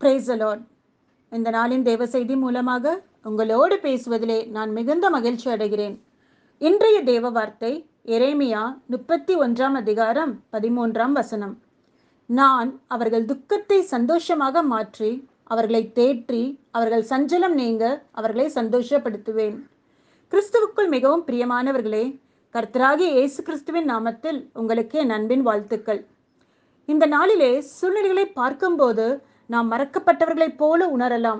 Praise the Lord. இந்த நாளின் தேவ செய்தி மூலமாக உங்களோடு பேசுவதிலே நான் மிகுந்த மகிழ்ச்சி அடைகிறேன். இன்றைய தேவ வார்த்தை எரேமியா 31 13 நான் அவர்கள் துக்கத்தை சந்தோஷமாக மாற்றி அவர்களை தேற்றி அவர்கள் சஞ்சலம் நீங்க அவர்களை சந்தோஷப்படுத்துவேன். கிறிஸ்துவுக்குள் மிகவும் பிரியமானவர்களே, கர்த்தராகிய இயேசு கிறிஸ்துவின் நாமத்தில் உங்களுக்கு என் அன்பின் வாழ்த்துக்கள். இந்த நாளிலே சூழ்நிலைகளை பார்க்கும்போது நாம் மறக்கப்பட்டவர்களைப் போல உணரலாம்.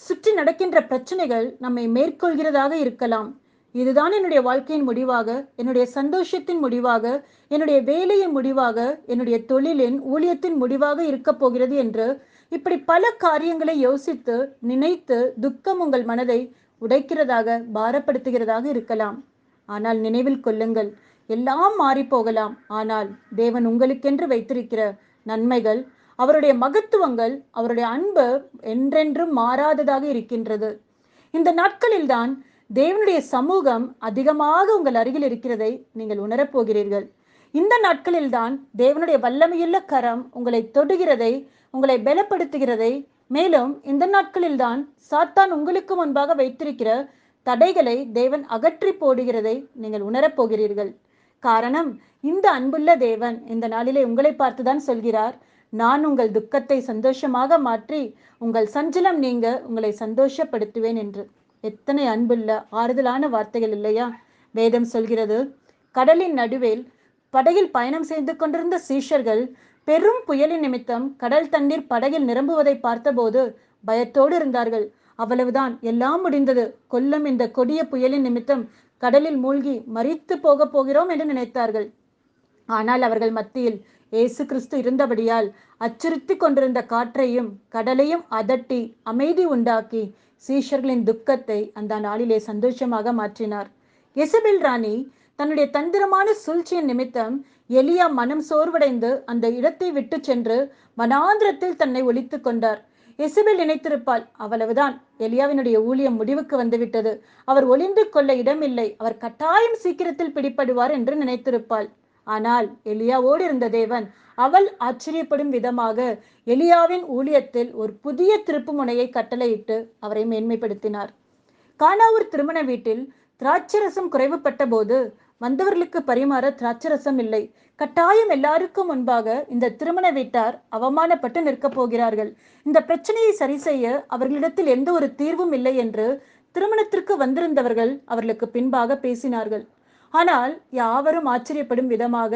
சுற்றி நடக்கின்ற பிரச்சனைகள் நம்மை மேற்கொள்கிறதாக இருக்கலாம். இதுதான் என்னுடைய வாழ்க்கையின் முடிவாக, என்னுடைய சந்தோஷத்தின் முடிவாக, என்னுடைய வேலையின் முடிவாக, என்னுடைய தொழிலின் ஊழியத்தின் முடிவாக இருக்க போகிறது என்று இப்படி பல காரியங்களை யோசித்து நினைத்து துக்கம் உங்கள் மனதை உடைக்கிறதாக, பாரப்படுத்துகிறதாக இருக்கலாம். ஆனால் நினைவில் கொள்ளுங்கள், எல்லாம் மாறி போகலாம். ஆனால் தேவன் உங்களுக்கென்று வைத்திருக்கிற நன்மைகள், அவருடைய மகத்துவங்கள், அவருடைய அன்பு என்றென்றும் மாறாததாக இருக்கின்றது. இந்த நாட்களில்தான் தேவனுடைய சமூகம் அதிகமாக உங்கள் அருகில் இருக்கிறதை நீங்கள் உணரப்போகிறீர்கள். இந்த நாட்களில்தான் தேவனுடைய வல்லமையுள்ள கரம் உங்களை தொடுகிறதை, உங்களை பலப்படுத்துகிறதை, மேலும் இந்த நாட்களில்தான் சாத்தான் உங்களுக்கு முன்பாக வைத்திருக்கிற தடைகளை தேவன் அகற்றி போடுகிறதை நீங்கள் உணரப்போகிறீர்கள். காரணம், இந்த அன்புள்ள தேவன் இந்த நாளிலே உங்களை பார்த்துதான் சொல்கிறார், நான் உங்கள் துக்கத்தை சந்தோஷமாக மாற்றி உங்கள் சஞ்சலம் நீங்க உங்களை சந்தோஷப்படுத்துவேன் என்று. எத்தனை அன்புள்ள ஆறுதலான வார்த்தைகள் இல்லையா? வேதம் சொல்கிறது, கடலின் நடுவில் படகில் பயணம் செய்து கொண்டிருந்த சீஷர்கள் பெரும் புயலின் நிமித்தம் கடல் தண்ணீர் படகில் நிரம்புவதை பார்த்தபோது பயத்தோடு இருந்தார்கள். அவ்வளவுதான், எல்லாம் முடிந்தது, கொல்லும் இந்த கொடிய புயலின் நிமித்தம் கடலில் மூழ்கி மரித்து போக போகிறோம் என்று நினைத்தார்கள். ஆனால் அவர்கள் மத்தியில் இயேசு கிறிஸ்து இருந்தபடியால் அச்சுறுத்தி கொண்டிருந்த காற்றையும் கடலையும் அதட்டி அமைதி உண்டாக்கி சீஷர்களின் துக்கத்தை அந்த நாளிலே சந்தோஷமாக மாற்றினார். எசபெல் ராணி தன்னுடைய தந்திரமான சூழ்ச்சியின் நிமித்தம் எலியா மனம் சோர்வடைந்து அந்த இடத்தை விட்டு சென்று வனாந்திரத்தில் தன்னை ஒளித்து கொண்டார். எசபெல் நினைத்திருப்பாள், அவ்வளவுதான், எலியாவினுடைய ஊழியம் முடிவுக்கு வந்துவிட்டது, அவர் ஒளிந்து கொள்ள இடமில்லை, அவர் கட்டாயம் சீக்கிரத்தில் பிடிபடுவார் என்று நினைத்திருப்பாள். ஆனால் எலியாவோடு இருந்த தேவன் அவள் ஆச்சரியப்படும் விதமாக எலியாவின் ஊழியத்தில் ஒரு புதிய திருப்பு முனையை கட்டளையிட்டு அவரை மேன்மைப்படுத்தினார். கானாவூர் திருமண வீட்டில் திராட்சரசம் குறைவுபட்ட போது வந்தவர்களுக்கு பரிமாற திராட்சரசம் இல்லை. கட்டாயம் எல்லாருக்கும் முன்பாக இந்த திருமண வீட்டார் அவமானப்பட்டு நிற்கப் போகிறார்கள். இந்த பிரச்சனையை சரி செய்ய அவர்களிடத்தில் எந்த ஒரு தீர்வும் இல்லை என்று திருமணத்திற்கு வந்திருந்தவர்கள் அவர்களுக்கு பின்பாக பேசினார்கள். ஆனால் யாவரும் ஆச்சரியப்படும் விதமாக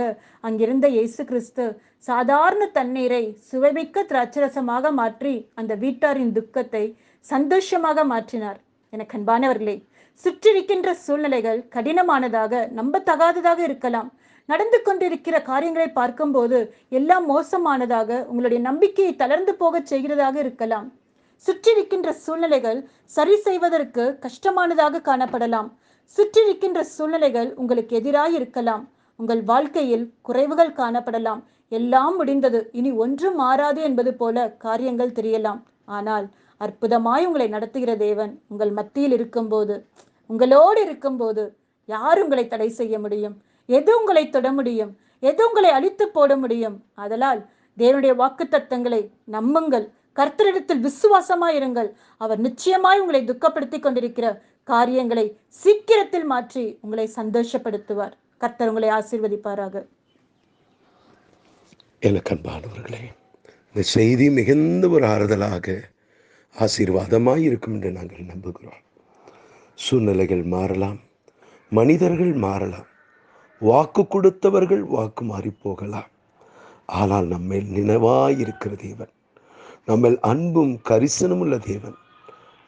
அங்கிருந்த இயேசு கிறிஸ்து சாதாரண தண்ணீரை சுவைமிக்க திராட்சரசமாக மாற்றி அந்த வீட்டாரின் துக்கத்தை சந்தோஷமாக மாற்றினார். எனக்கு அன்பானவர்களே, சுற்றிருக்கின்ற சூழ்நிலைகள் கடினமானதாக, நம்பத்தகாததாக இருக்கலாம். நடந்து கொண்டிருக்கிற காரியங்களை பார்க்கும்போது எல்லாம் மோசமானதாக, உங்களுடைய நம்பிக்கையை தளர்ந்து போக செய்கிறதாக இருக்கலாம். சுற்றிருக்கின்ற சூழ்நிலைகள் சரி செய்வதற்கு கஷ்டமானதாக காணப்படலாம். சுற்றிருக்கின்ற சூழ்நிலைகள் உங்களுக்கு எதிராக இருக்கலாம். உங்கள் வாழ்க்கையில் குறைவுகள் காணப்படலாம். எல்லாம் முடிந்தது, இனி ஒன்றும் மாறாது என்பது போல காரியங்கள் தெரியலாம். ஆனால் அற்புதமாய் உங்களை நடத்துகிற தேவன் உங்கள் மத்தியில் இருக்கும்போது, உங்களோடு இருக்கும்போது யார் உங்களை தடை செய்ய முடியும்? எது உங்களை தொட முடியும்? எது உங்களை அழித்து போட முடியும்? ஆதலால் தேவனுடைய வாக்குத்தத்தங்களை நம்புங்கள், கர்த்தரிடத்தில் விசுவாசமாயிருங்கள். அவர் நிச்சயமாய் உங்களை துக்கப்படுத்தி கொண்டிருக்கிற காரியங்களை சீக்கிரத்தில் மாற்றி உங்களை சந்தோஷப்படுத்துவார். கர்த்தர் உங்களை ஆசீர்வதிப்பாராக. எனக்கு அன்பானவர்களே, இந்த செய்தி மிகுந்த ஒரு ஆறுதலாக ஆசீர்வாதமாய் இருக்கும் என்று நாங்கள் நம்புகிறோம். சூழ்நிலைகள் மாறலாம், மனிதர்கள் மாறலாம், வாக்கு கொடுத்தவர்கள் வாக்கு மாறி போகலாம். ஆனால் நம்மேல் நினைவாய் இருக்கிற தேவன், நம்மேல் அன்பும் கரிசனமும் உள்ள தேவன்,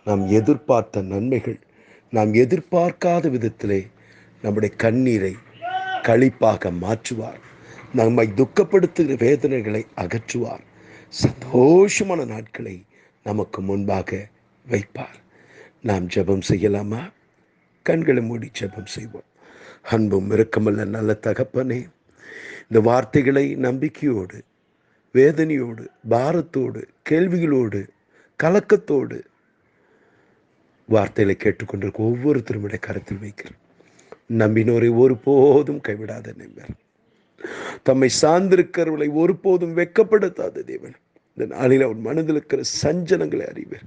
நாம் எதிர்பார்த்த நன்மைகள், நாம் எதிர்பார்க்காத விதத்திலே நம்முடைய கண்ணீரை களிப்பாக மாற்றுவார். நம்மை துக்கப்படுத்துகிற வேதனைகளை அகற்றுவார். சந்தோஷமான நாட்களை நமக்கு முன்பாக வைப்பார். நாம் ஜெபம் செய்யலாமா? கண்களை மூடி ஜெபம் செய்வோம். அன்பும் இரக்கமுள்ள நல்ல தகப்பனே, இந்த வார்த்தைகளை நம்பிக்கையோடு, வேதனையோடு, பாரத்தோடு, கேள்விகளோடு, கலக்கத்தோடு வார்த்தைகளை கேட்டுக்கொண்டிருக்க ஒவ்வொருத்தருடைய கருத்தில் வைக்கிறேன். நம்பினோரை ஒருபோதும் கைவிடாத நம்பர், தம்மை சார்ந்திருக்கிறவர்களை ஒருபோதும் வெட்கப்படுத்தாத தேவன், இந்த நாளில் அவன் மனதில் இருக்கிற சஞ்சலங்களை அறிவர்.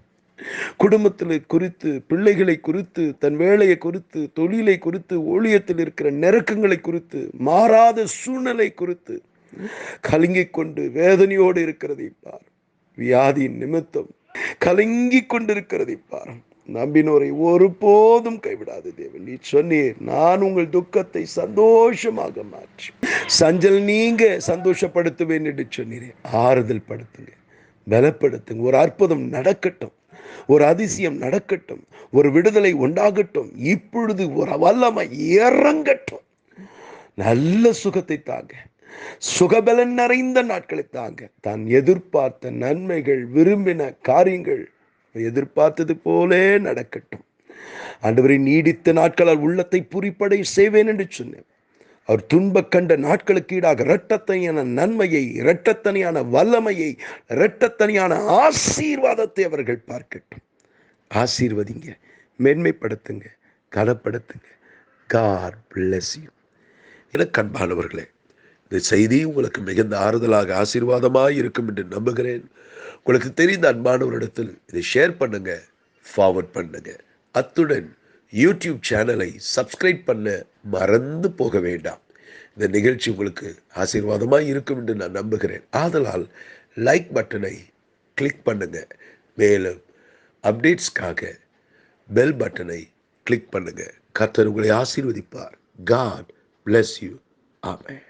குடும்பத்தில் குறித்து, பிள்ளைகளை குறித்து, தன் வேலையை குறித்து, தொழிலை குறித்து, ஊழியத்தில் இருக்கிற நெருக்கங்களை குறித்து, மாறாத சூழ்நிலை குறித்து கலங்கிக் கொண்டு வேதனையோடு இருக்கிறதை பார். வியாதியின் நிமித்தம் கலங்கிக் கொண்டிருக்கிறதை பார். நம்பினோரை ஒருபோதும் கைவிடாது தேவன். நீ சொன்னீர், நான் உங்கள் துக்கத்தை சந்தோஷமாக மாற்றி சஞ்சல் நீங்க சந்தோஷப்படுத்துவேன் என்று சொன்னீரே. ஆறுதல் படுத்துங்க, பலப்படுத்துங்க. ஒரு அற்புதம் நடக்கட்டும், ஒரு அதிசயம் நடக்கட்டும், ஒரு விடுதலை உண்டாகட்டும். இப்பொழுது ஒரு வல்லமை இறங்கட்டும். நல்ல சுகத்தை தாங்க, சுகபலன் நிறைந்த நாட்களை தாங்க. தான் எதிர்பார்த்த நன்மைகள், விரும்பின காரியங்கள் எதிர்பார்த்தது போலே நடக்கட்டும். ஆண்டவரை நீடித்த நாட்களால் உள்ளத்தை பூரிப்படை செய்வேன் என்று சொன்னேன். அவர் துன்ப கண்ட நாட்களுக்கு ஈடாக இரட்டத்தனியான நன்மையை, இரட்டத்தனியான வல்லமையை, இரட்டத்தனியான ஆசீர்வாதத்தை அவர்கள் பார்க்கட்டும். ஆசீர்வதிங்க, மேன்மைப்படுத்துங்க, கனப்படுத்துங்க. God bless you. எனக்கு அன்பானவர்களே, இந்த செய்தி உங்களுக்கு மிகுந்த ஆறுதலாக, ஆசீர்வாதமாக இருக்கும் என்று நம்புகிறேன். உங்களுக்கு தெரிந்த அன்பானவரிடத்தில் இதை ஷேர் பண்ணுங்க, ஃபார்வர்ட் பண்ணுங்க. அத்துடன் யூடியூப் சேனலை சப்ஸ்கிரைப் பண்ண மறந்து போக வேண்டாம். இந்த நிகழ்ச்சி உங்களுக்கு ஆசீர்வாதமாக இருக்கும் என்று நான் நம்புகிறேன். ஆதலால் லைக் பட்டனை கிளிக் பண்ணுங்க. மேலும் அப்டேட்ஸ்க்காக பெல் பட்டனை கிளிக் பண்ணுங்க. கர்த்தர் உங்களை ஆசீர்வதிப்பார். God bless you. Amen.